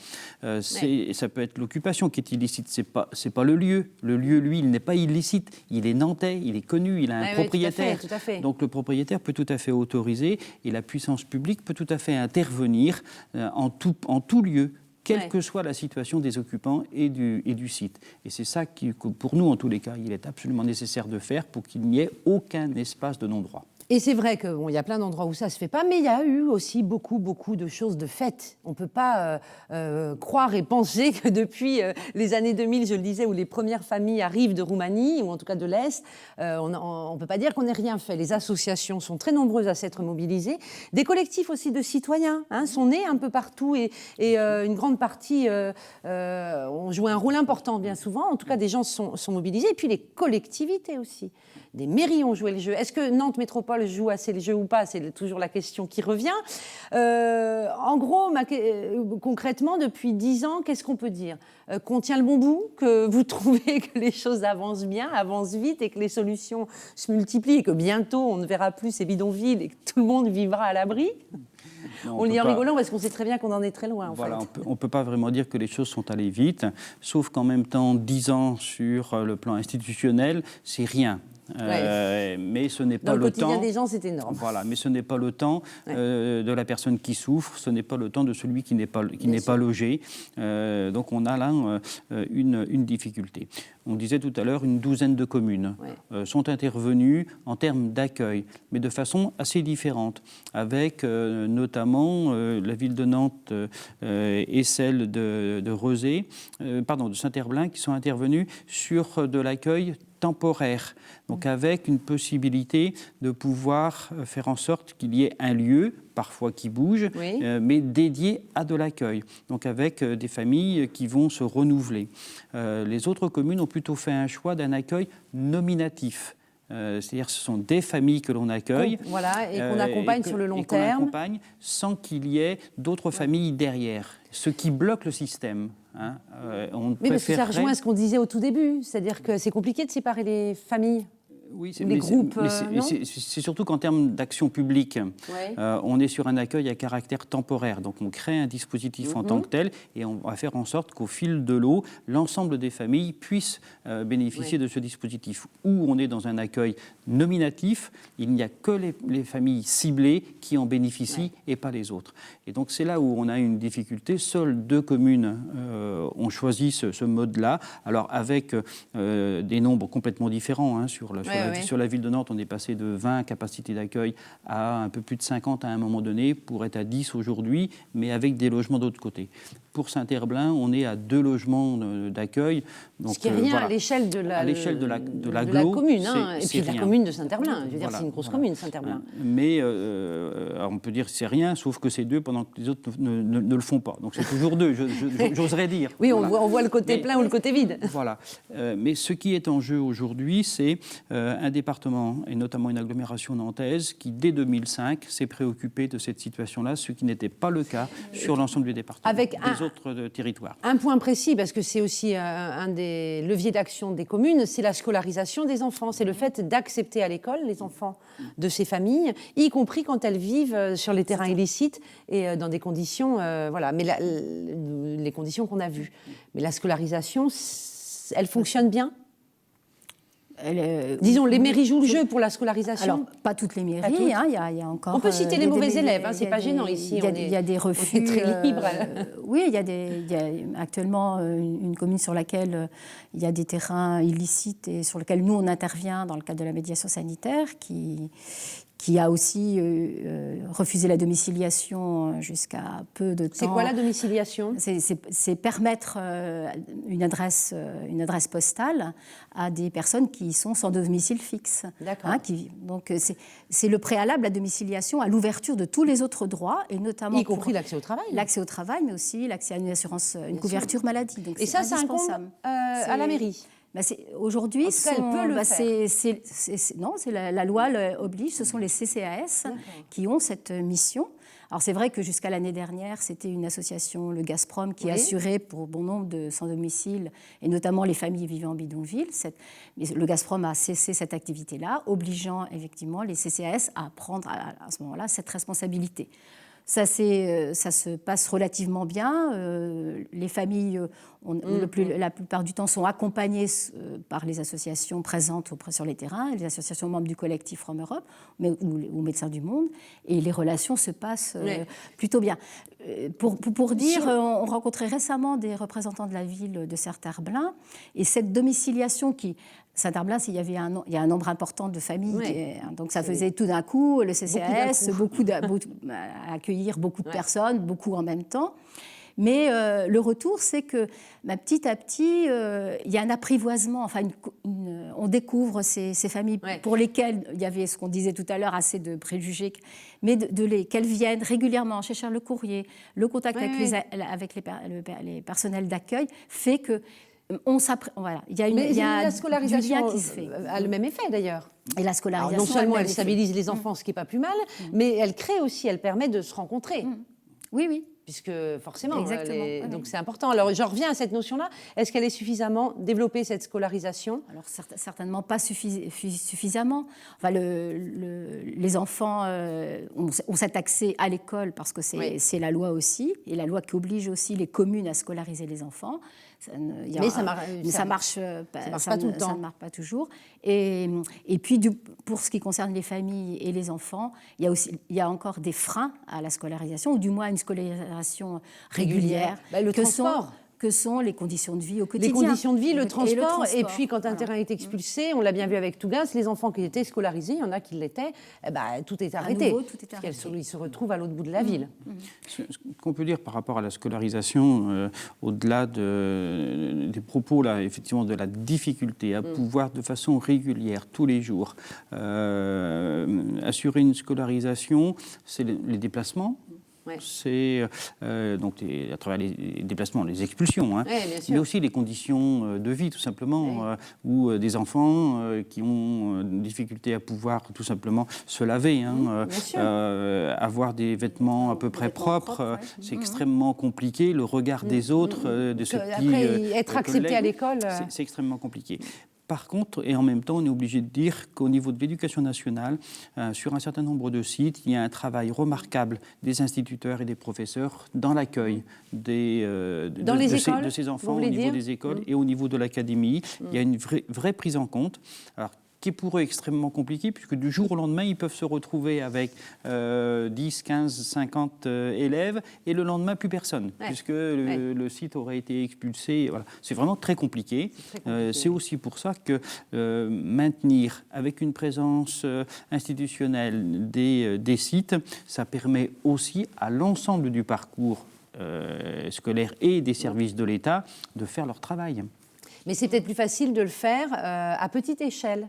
Ça peut être l'occupation qui est illicite, c'est pas le lieu. Le lieu, lui, il n'est pas illicite. Il est nantais, il est connu, il a un propriétaire. Tout à fait. Donc le propriétaire peut tout à fait autoriser et la puissance publique peut tout à fait intervenir en tout lieu, quelle que soit la situation des occupants et du site. Et c'est ça que, pour nous, en tous les cas, il est absolument nécessaire de faire pour qu'il n'y ait aucun espace de non-droit. Et c'est vrai qu'il y a plein d'endroits où ça ne se fait pas, mais il y a eu aussi beaucoup de choses de faites. On ne peut pas croire et penser que depuis les années 2000, je le disais, où les premières familles arrivent de Roumanie, ou en tout cas de l'Est, on ne peut pas dire qu'on n'ait rien fait. Les associations sont très nombreuses à s'être mobilisées. Des collectifs aussi de citoyens sont nés un peu partout et une grande partie ont joué un rôle important bien souvent. En tout cas, des gens sont mobilisés. Et puis les collectivités aussi. Des mairies ont joué le jeu. Est-ce que Nantes Métropole joue assez le jeu ou pas? C'est toujours la question qui revient. En gros, concrètement, depuis 10 ans, qu'est-ce qu'on peut dire? Qu'on tient le bon bout, que vous trouvez que les choses avancent bien, avancent vite et que les solutions se multiplient et que bientôt on ne verra plus ces bidonvilles et que tout le monde vivra à l'abri? On lit en rigolant parce qu'on sait très bien qu'on en est très loin. Voilà, on ne peut pas vraiment dire que les choses sont allées vite, sauf qu'en même temps, 10 ans sur le plan institutionnel, c'est rien. Mais ce n'est pas le temps. Dans le quotidien des gens, c'est énorme. Voilà, mais ce n'est pas le temps de la personne qui souffre, ce n'est pas le temps de celui qui n'est pas logé. Donc on a là une difficulté. On disait tout à l'heure, une douzaine de communes sont intervenues en termes d'accueil, mais de façon assez différente, avec notamment la ville de Nantes et celle de Saint-Herblain qui sont intervenues sur de l'accueil temporaire, donc avec une possibilité de pouvoir faire en sorte qu'il y ait un lieu, parfois qui bouge, mais dédié à de l'accueil, donc avec des familles qui vont se renouveler. Les autres communes ont plutôt fait un choix d'un accueil nominatif. C'est-à-dire que ce sont des familles que l'on accueille et qu'on accompagne sur le long terme. Qu'on accompagne sans qu'il y ait d'autres familles derrière, ce qui bloque le système. Mais parce que ça rejoint ce qu'on disait au tout début, c'est-à-dire que c'est compliqué de séparer les familles. Oui, les groupes. C'est surtout qu'en termes d'action publique, on est sur un accueil à caractère temporaire. Donc on crée un dispositif en tant que tel et on va faire en sorte qu'au fil de l'eau, l'ensemble des familles puissent bénéficier de ce dispositif. Où on est dans un accueil nominatif, il n'y a que les familles ciblées qui en bénéficient et pas les autres. Et donc c'est là où on a une difficulté. Seules 2 communes ont choisi ce mode-là, alors avec des nombres complètement différents sur la ville de Nantes, on est passé de 20 capacités d'accueil à un peu plus de 50 à un moment donné, pour être à 10 aujourd'hui, mais avec des logements d'autre côté. Pour Saint-Herblain, on est à 2 logements d'accueil. Donc, ce qui est rien à l'échelle de la commune, et puis de la commune de Saint-Herblain. Je veux dire, c'est une grosse commune, Saint-Herblain. Mais on peut dire que c'est rien, sauf que c'est 2 pendant que les autres ne le font pas. Donc c'est toujours 2, j'oserais dire. Oui, on voit le côté plein ou le côté vide. Voilà. Mais ce qui est en jeu aujourd'hui, c'est un département, et notamment une agglomération nantaise, qui dès 2005 s'est préoccupé de cette situation-là, ce qui n'était pas le cas sur l'ensemble du département. Avec des autres territoires. Un point précis, parce que c'est aussi un des leviers d'action des communes, c'est la scolarisation des enfants. C'est le fait d'accepter à l'école les enfants de ces familles, y compris quand elles vivent sur les terrains illicites et dans des conditions, mais les conditions qu'on a vues. Mais la scolarisation, elle fonctionne bien ? Disons, les mairies jouent le jeu pour la scolarisation. Alors, pas toutes les mairies, il y a encore... On peut citer les mauvais élèves, c'est pas gênant ici. Il y a des refus... On est très libre. Oui, il y a actuellement une commune sur laquelle il y a des terrains illicites et sur lesquels nous, on intervient dans le cadre de la médiation sanitaire, qui a aussi refusé la domiciliation jusqu'à peu de temps. C'est quoi la domiciliation ? C'est permettre une adresse postale à des personnes qui sont sans domicile fixe. D'accord. Donc c'est le préalable à la domiciliation, à l'ouverture de tous les autres droits, et notamment... Y compris l'accès au travail. L'accès au travail, mais aussi l'accès à une assurance, une couverture maladie. Donc et ça incombe à la mairie. Aujourd'hui, c'est la loi oblige, ce sont les CCAS qui ont cette mission. Alors c'est vrai que jusqu'à l'année dernière, c'était une association, le Gazprom, qui assurait pour bon nombre de sans-domicile, et notamment les familles vivant en bidonville. Mais le Gazprom a cessé cette activité-là, obligeant effectivement les CCAS à prendre à ce moment-là cette responsabilité. Ça se passe relativement bien. Les familles, la plupart du temps, sont accompagnées par les associations présentes sur les terrains, les associations membres du collectif From Europe ou Médecins du Monde, et les relations se passent plutôt bien. Pour dire, on rencontrait récemment des représentants de la ville de Saint-Herblain, et cette domiciliation Saint-Herblain, il y a un nombre important de familles, donc ça faisait tout d'un coup le CCAS, accueillir beaucoup de personnes, beaucoup en même temps. Mais le retour, c'est que petit à petit, il y a un apprivoisement, on découvre ces familles pour lesquelles il y avait, ce qu'on disait tout à l'heure, assez de préjugés, mais qu'elles viennent régulièrement chercher le courrier, le contact avec les personnels d'accueil, fait que il y a la scolarisation du lien qui se fait. A le même effet d'ailleurs. Et la scolarisation. Alors, non seulement elle stabilise les enfants, ce qui n'est pas plus mal, mais elle crée aussi, elle permet de se rencontrer. Oui. puisque forcément, donc c'est important. Alors je reviens à cette notion-là. Est-ce qu'elle est suffisamment développée, cette scolarisation? Alors certainement pas suffisamment. Enfin, les enfants ont cet accès à l'école parce que c'est la loi aussi, et la loi qui oblige aussi les communes à scolariser les enfants. Mais ça marche pas tout le temps. Ça ne marche pas toujours. Et puis, pour ce qui concerne les familles et les enfants, il y a encore des freins à la scolarisation, ou du moins à une scolarisation régulière. Le transport. Que sont les conditions de vie au quotidien. Les conditions de vie, le transport. Et puis, quand un terrain est expulsé, on l'a bien vu avec Tougas, les enfants qui étaient scolarisés, il y en a qui l'étaient, tout est arrêté. Ils se retrouvent à l'autre bout de la ville. Ce qu'on peut dire par rapport à la scolarisation, au-delà des propos, là, effectivement, de la difficulté à pouvoir, de façon régulière, tous les jours, assurer une scolarisation, c'est les déplacements. C'est donc à travers les déplacements, les expulsions, mais aussi les conditions de vie, tout simplement, où des enfants qui ont une difficulté à pouvoir tout simplement se laver, avoir des vêtements à peu près propres, c'est extrêmement compliqué. Le regard des autres, de ce petit être accepté à l'école, c'est extrêmement compliqué. Par contre, et en même temps, on est obligé de dire qu'au niveau de l'éducation nationale, sur un certain nombre de sites, il y a un travail remarquable des instituteurs et des professeurs dans l'accueil de ces enfants, au niveau des écoles et au niveau de l'académie. Il y a une vraie prise en compte. Alors, qui est pour eux extrêmement compliqué, puisque du jour au lendemain, ils peuvent se retrouver avec 10, 15, 50 élèves, et le lendemain, plus personne, puisque le site aurait été expulsé. Voilà. C'est vraiment très compliqué. C'est aussi pour ça que maintenir avec une présence institutionnelle des sites, ça permet aussi à l'ensemble du parcours scolaire et des services de l'État de faire leur travail. Mais c'est peut-être plus facile de le faire à petite échelle.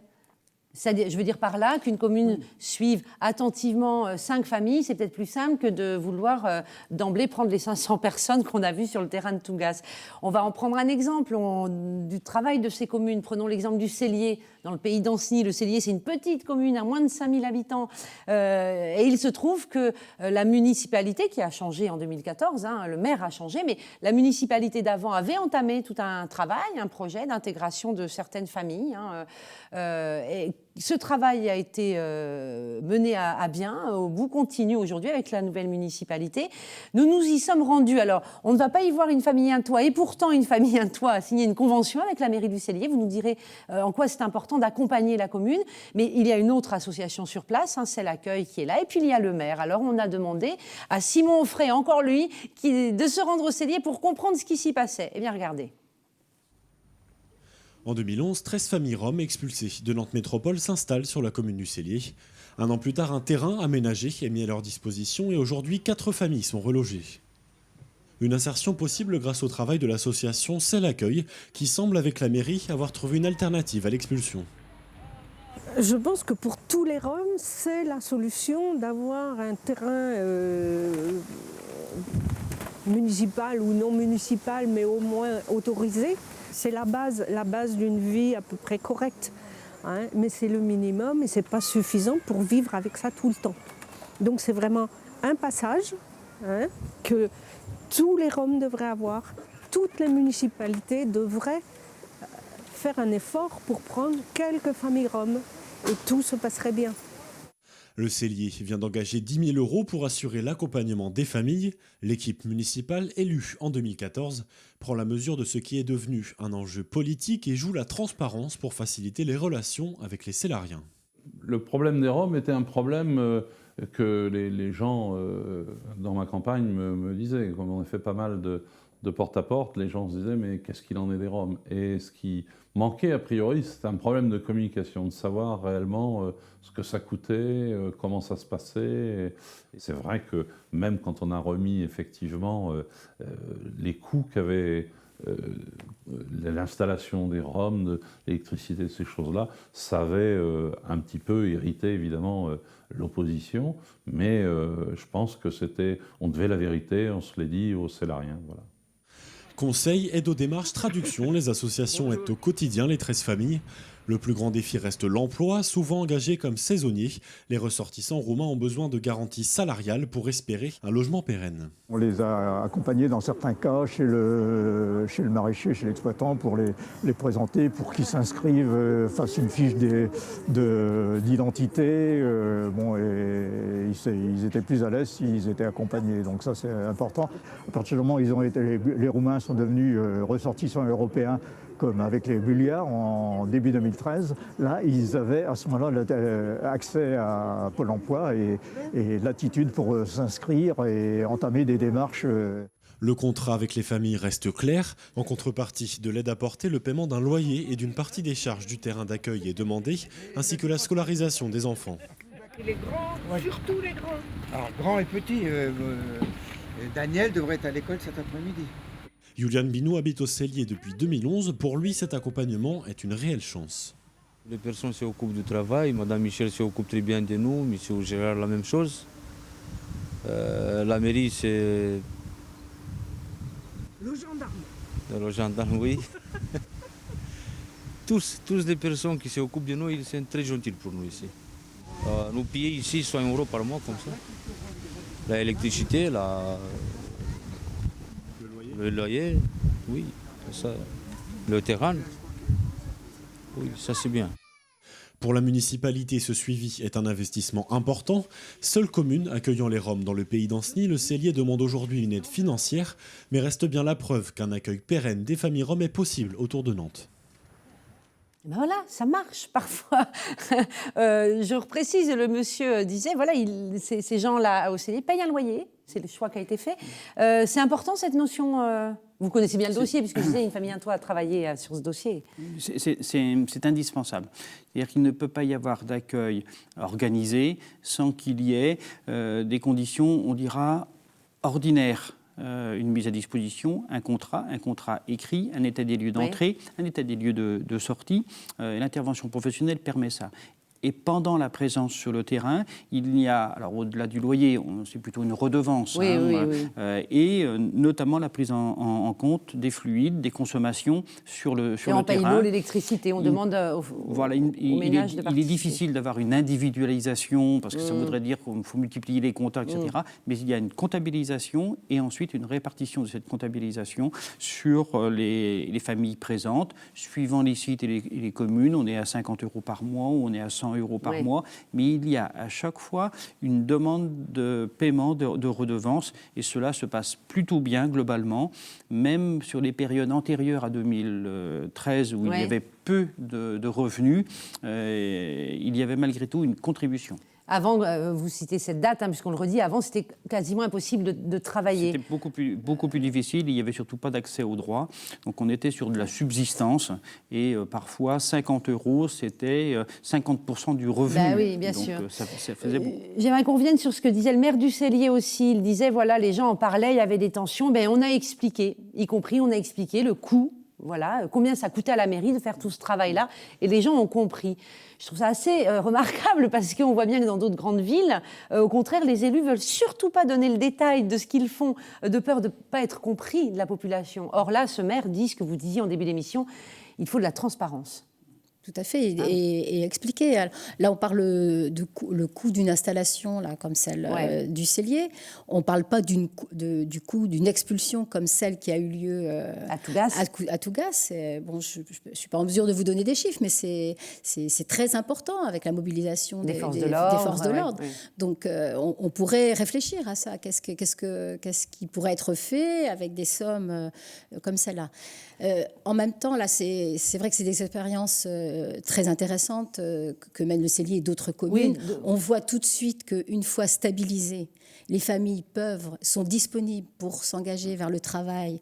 Je veux dire par là qu'une commune suive attentivement 5 familles, c'est peut-être plus simple que de vouloir d'emblée prendre les 500 personnes qu'on a vues sur le terrain de Tougas. On va en prendre un exemple du travail de ces communes. Prenons l'exemple du Cellier, dans le pays d'Ancenis. Le Cellier, c'est une petite commune à moins de 5000 habitants. Et il se trouve que la municipalité, qui a changé en 2014, le maire a changé, mais la municipalité d'avant avait entamé tout un travail, un projet d'intégration de certaines familles. Et ce travail a été mené à bien, au bout continu aujourd'hui avec la nouvelle municipalité. Nous nous y sommes rendus. Alors, on ne va pas y voir une famille un toit, et pourtant une famille un toit a signé une convention avec la mairie du Cellier. Vous nous direz en quoi c'est important d'accompagner la commune, mais il y a une autre association sur place, c'est l'Accueil qui est là, et puis il y a le maire. Alors, on a demandé à Simon Offray, encore lui, de se rendre au Cellier pour comprendre ce qui s'y passait. Eh bien, regardez. En 2011, 13 familles roms expulsées de Nantes Métropole s'installent sur la commune du Cellier. Un an plus tard, un terrain aménagé est mis à leur disposition et aujourd'hui, 4 familles sont relogées. Une insertion possible grâce au travail de l'association C'est l'Accueil, qui semble, avec la mairie, avoir trouvé une alternative à l'expulsion. Je pense que pour tous les Roms, c'est la solution d'avoir un terrain municipal ou non municipal, mais au moins autorisé. C'est la base d'une vie à peu près correcte, mais c'est le minimum et ce n'est pas suffisant pour vivre avec ça tout le temps. Donc c'est vraiment un passage que tous les Roms devraient avoir, toutes les municipalités devraient faire un effort pour prendre quelques familles roms et tout se passerait bien. Le Cellier vient d'engager 10 000 € pour assurer l'accompagnement des familles. L'équipe municipale élue en 2014 prend la mesure de ce qui est devenu un enjeu politique et joue la transparence pour faciliter les relations avec les Cellariens. Le problème des Roms était un problème que les gens dans ma campagne me disaient. Comme on a fait pas mal de porte-à-porte, les gens se disaient « mais qu'est-ce qu'il en est des Roms ?» Et ce qui manquait a priori, c'était un problème de communication, de savoir réellement ce que ça coûtait, comment ça se passait. Et c'est vrai que même quand on a remis effectivement les coûts qu'avait l'installation des Roms, de l'électricité, ces choses-là, ça avait un petit peu irrité évidemment l'opposition, mais je pense que on devait la vérité, on se l'est dit aux Cellariens. Voilà. Conseils, aide aux démarches, traduction, les associations aident au quotidien les 13 familles. Le plus grand défi reste l'emploi, souvent engagés comme saisonniers. Les ressortissants roumains ont besoin de garanties salariales pour espérer un logement pérenne. On les a accompagnés dans certains cas chez le maraîcher, chez l'exploitant, pour les présenter, pour qu'ils s'inscrivent, fassent une fiche d'identité. Et ils étaient plus à l'aise s'ils étaient accompagnés. Donc ça, c'est important. À partir du moment où les Roumains sont devenus ressortissants européens, comme avec les Bulgares en début 2013, là, ils avaient à ce moment-là accès à Pôle emploi et l'attitude pour s'inscrire et entamer des démarches. Le contrat avec les familles reste clair. En contrepartie de l'aide apportée, le paiement d'un loyer et d'une partie des charges du terrain d'accueil est demandé, ainsi que la scolarisation des enfants. Les grands, surtout les grands. Alors, grands et petits, Daniel devrait être à l'école cet après-midi. Julian Binou habite au Cellier depuis 2011. Pour lui, cet accompagnement est une réelle chance. Les personnes s'occupent du travail. Madame Michel s'occupe très bien de nous. Monsieur Gérard, la même chose. La mairie, c'est... Le gendarme. Le gendarme, oui. tous les personnes qui s'occupent de nous, ils sont très gentils pour nous ici. Nous payons ici 100 € par mois, comme ça. L'électricité, le loyer, oui, ça, le terrain, oui, ça c'est bien. Pour la municipalité, ce suivi est un investissement important. Seule commune accueillant les Roms dans le pays d'Anceny, le Cellier demande aujourd'hui une aide financière, mais reste bien la preuve qu'un accueil pérenne des familles roms est possible autour de Nantes. Ben voilà, ça marche parfois. Je reprécise, le monsieur disait, voilà, ces gens-là au Cellier payent un loyer, c'est le choix qui a été fait. C'est important cette notion, vous connaissez bien le dossier, puisque je disais, une famille à toi a travaillé sur ce dossier. C'est indispensable. C'est-à-dire qu'il ne peut pas y avoir d'accueil organisé sans qu'il y ait des conditions, on dira, ordinaires. Une mise à disposition, un contrat écrit, un état des lieux d'entrée, un état des lieux de sortie. L'intervention professionnelle permet ça. Et pendant la présence sur le terrain, il y a, alors au-delà du loyer, c'est plutôt une redevance, et notamment la prise en compte des fluides, des consommations sur le terrain. On paye l'eau, l'électricité, on demande aux ménages de participer. Il est difficile d'avoir une individualisation, parce que ça voudrait dire qu'il faut multiplier les comptes, etc. Mais il y a une comptabilisation et ensuite une répartition de cette comptabilisation sur les familles présentes. Suivant les sites et les communes, on est à 50 € par mois, ou on est à 100 € par mois, mais il y a à chaque fois une demande de paiement de redevance, et cela se passe plutôt bien globalement, même sur les périodes antérieures à 2013 où il y avait peu de revenus, il y avait malgré tout une contribution. Avant, vous citez cette date, puisqu'on le redit, avant c'était quasiment impossible de travailler. C'était beaucoup plus difficile, il n'y avait surtout pas d'accès aux droits. Donc on était sur de la subsistance et parfois 50 €, c'était 50% du revenu. Ben oui, bien donc, sûr. Ça faisait beaucoup. J'aimerais qu'on revienne sur ce que disait le maire du Cellier aussi. Il disait, voilà, les gens en parlaient, il y avait des tensions. Ben, on a expliqué, on a expliqué le coût. Voilà, combien ça coûtait à la mairie de faire tout ce travail-là, et les gens ont compris. Je trouve ça assez remarquable, parce qu'on voit bien que dans d'autres grandes villes, au contraire, les élus veulent surtout pas donner le détail de ce qu'ils font, de peur de ne pas être compris de la population. Or là, ce maire dit ce que vous disiez en début d'émission, il faut de la transparence. Tout à fait, et expliquer. Alors, là, on parle le coût d'une installation là, comme celle du Cellier. On ne parle pas du coût d'une expulsion comme celle qui a eu lieu à Tougas. Bon, je ne suis pas en mesure de vous donner des chiffres, mais c'est très important avec la mobilisation des forces de l'ordre. Donc, on pourrait réfléchir à ça. Qu'est-ce qui pourrait être fait avec des sommes comme celle-là? En même temps, là, c'est vrai que c'est des expériences très intéressantes que mènent le Cellier et d'autres communes. On voit tout de suite qu'une fois stabilisées, les familles sont disponibles pour s'engager vers le travail,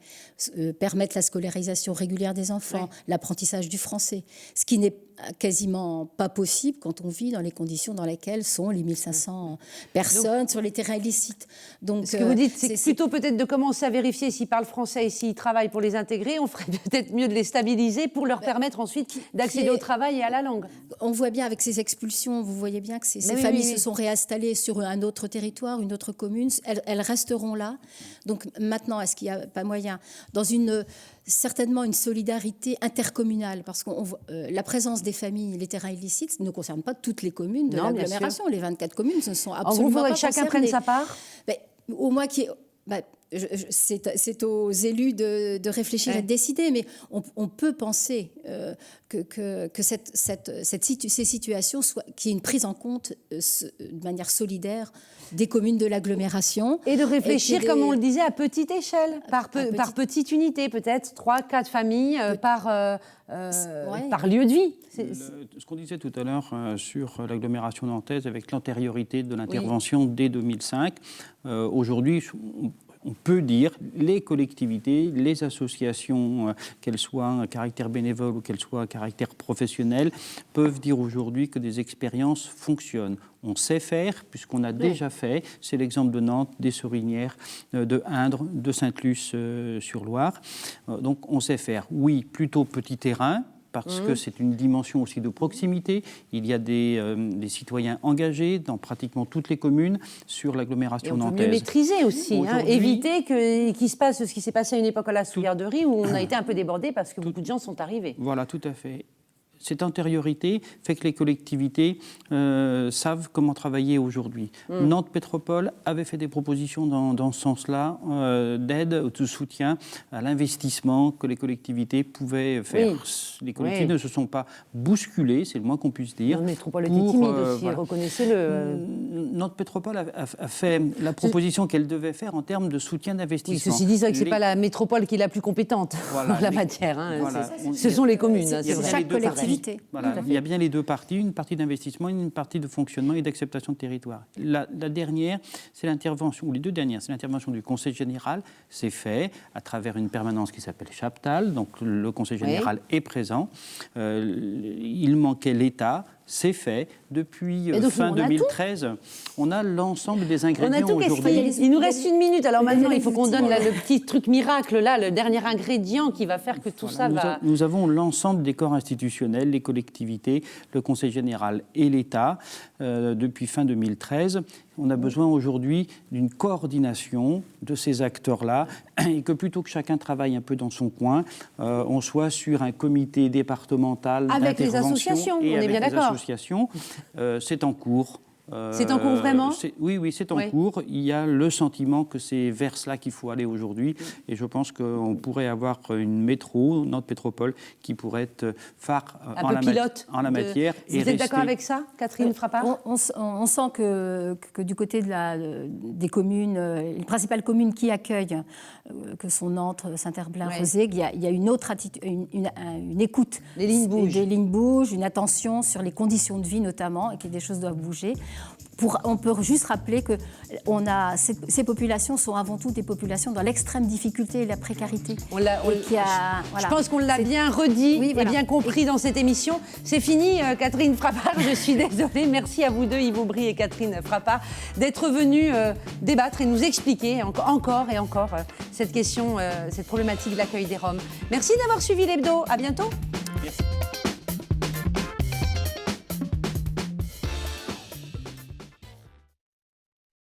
permettre la scolarisation régulière des enfants, l'apprentissage du français, ce qui n'est quasiment pas possible quand on vit dans les conditions dans lesquelles sont les 1500 personnes sur les terrains illicites. Donc, ce que vous dites, c'est plutôt peut-être de commencer à vérifier s'ils parlent français et s'ils travaillent pour les intégrer, on ferait peut-être mieux de les stabiliser pour leur permettre ensuite d'accéder au au travail et à la langue. On voit bien avec ces expulsions, vous voyez bien que ces familles se sont réinstallées sur un autre territoire, une autre commune. Elles resteront là. Donc maintenant, est-ce qu'il n'y a pas moyen, dans certainement une solidarité intercommunale, parce que la présence des familles, les terrains illicites, ne concerne pas toutes les communes de l'agglomération. Les 24 communes ne sont absolument pas concernées. Chacun prenne sa part. Au moins c'est aux élus de réfléchir et de décider, mais on peut penser que ces situations qu'il y ait une prise en compte de manière solidaire des communes de l'agglomération. Et de réfléchir, comme on le disait, à petite échelle, par petite unité, peut-être 3-4 familles par lieu de vie. Ce qu'on disait tout à l'heure sur l'agglomération nantaise avec l'antériorité de l'intervention dès 2005, aujourd'hui, on peut dire les collectivités, les associations, qu'elles soient à caractère bénévole ou qu'elles soient à caractère professionnel, peuvent dire aujourd'hui que des expériences fonctionnent. On sait faire, puisqu'on a déjà fait. C'est l'exemple de Nantes, des Sorinières, de Indre, de Sainte-Luce-sur-Loire. Donc on sait faire, oui, plutôt petit terrain, parce que c'est une dimension aussi de proximité. Il y a des citoyens engagés dans pratiquement toutes les communes sur l'agglomération nantaise. On peut mieux maîtriser aussi, éviter qu'il se passe ce qui s'est passé à une époque à la Souillarderie où on a été un peu débordé parce que beaucoup de gens sont arrivés. Voilà, tout à fait. Cette antériorité fait que les collectivités savent comment travailler aujourd'hui. Nantes Métropole avait fait des propositions dans ce sens-là, d'aide, de soutien à l'investissement que les collectivités pouvaient faire. Les collectivités ne se sont pas bousculées, c'est le moins qu'on puisse dire. Nantes Métropole était timide aussi, reconnaissez-le. Nantes Métropole a fait la proposition qu'elle devait faire en termes de soutien d'investissement. Ceci dit, c'est vrai que ce n'est pas la métropole qui est la plus compétente en la matière. Ce sont les communes, c'est vrai. Chaque collectivité. Voilà, il y a bien les deux parties, une partie d'investissement et une partie de fonctionnement et d'acceptation de territoire. La dernière, c'est l'intervention, ou les deux dernières, c'est l'intervention du Conseil général. C'est fait à travers une permanence qui s'appelle Chaptal, donc le Conseil général est présent. Il manquait l'État. C'est fait. Depuis fin 2013, on a l'ensemble des ingrédients aujourd'hui. Il nous reste 1 minute. Alors maintenant, il faut qu'on donne le petit truc miracle, là, le dernier ingrédient qui va faire que tout ça va... Nous avons l'ensemble des corps institutionnels, les collectivités, le Conseil général et l'État. Depuis fin 2013, on a besoin aujourd'hui d'une coordination de ces acteurs-là et que plutôt que chacun travaille un peu dans son coin, on soit sur un comité départemental avec les associations, on est bien d'accord. C'est en cours. C'est en cours vraiment ? Oui, c'est en cours. Il y a le sentiment que c'est vers cela qu'il faut aller aujourd'hui. Et je pense qu'on pourrait avoir une métro, Nantes Métropole, qui pourrait être phare en la matière. Vous êtes d'accord avec ça, Catherine Frappart ? On sent que du côté des communes, les principales communes qui accueillent, que sont Nantes, Saint-Herblain, Rozé, il y a une autre attitude, une écoute. Les lignes bougent. Des lignes bougent, une attention sur les conditions de vie notamment, et que des choses doivent bouger. On peut juste rappeler que ces populations sont avant tout des populations dans l'extrême difficulté et la précarité. Je pense qu'on l'a bien redit et bien compris dans cette émission. C'est fini, Catherine Frappart, je suis désolée. Merci à vous deux, Yves Aubry et Catherine Frappart, d'être venus débattre et nous expliquer encore et encore cette question, cette problématique de l'accueil des Roms. Merci d'avoir suivi l'hebdo. À bientôt.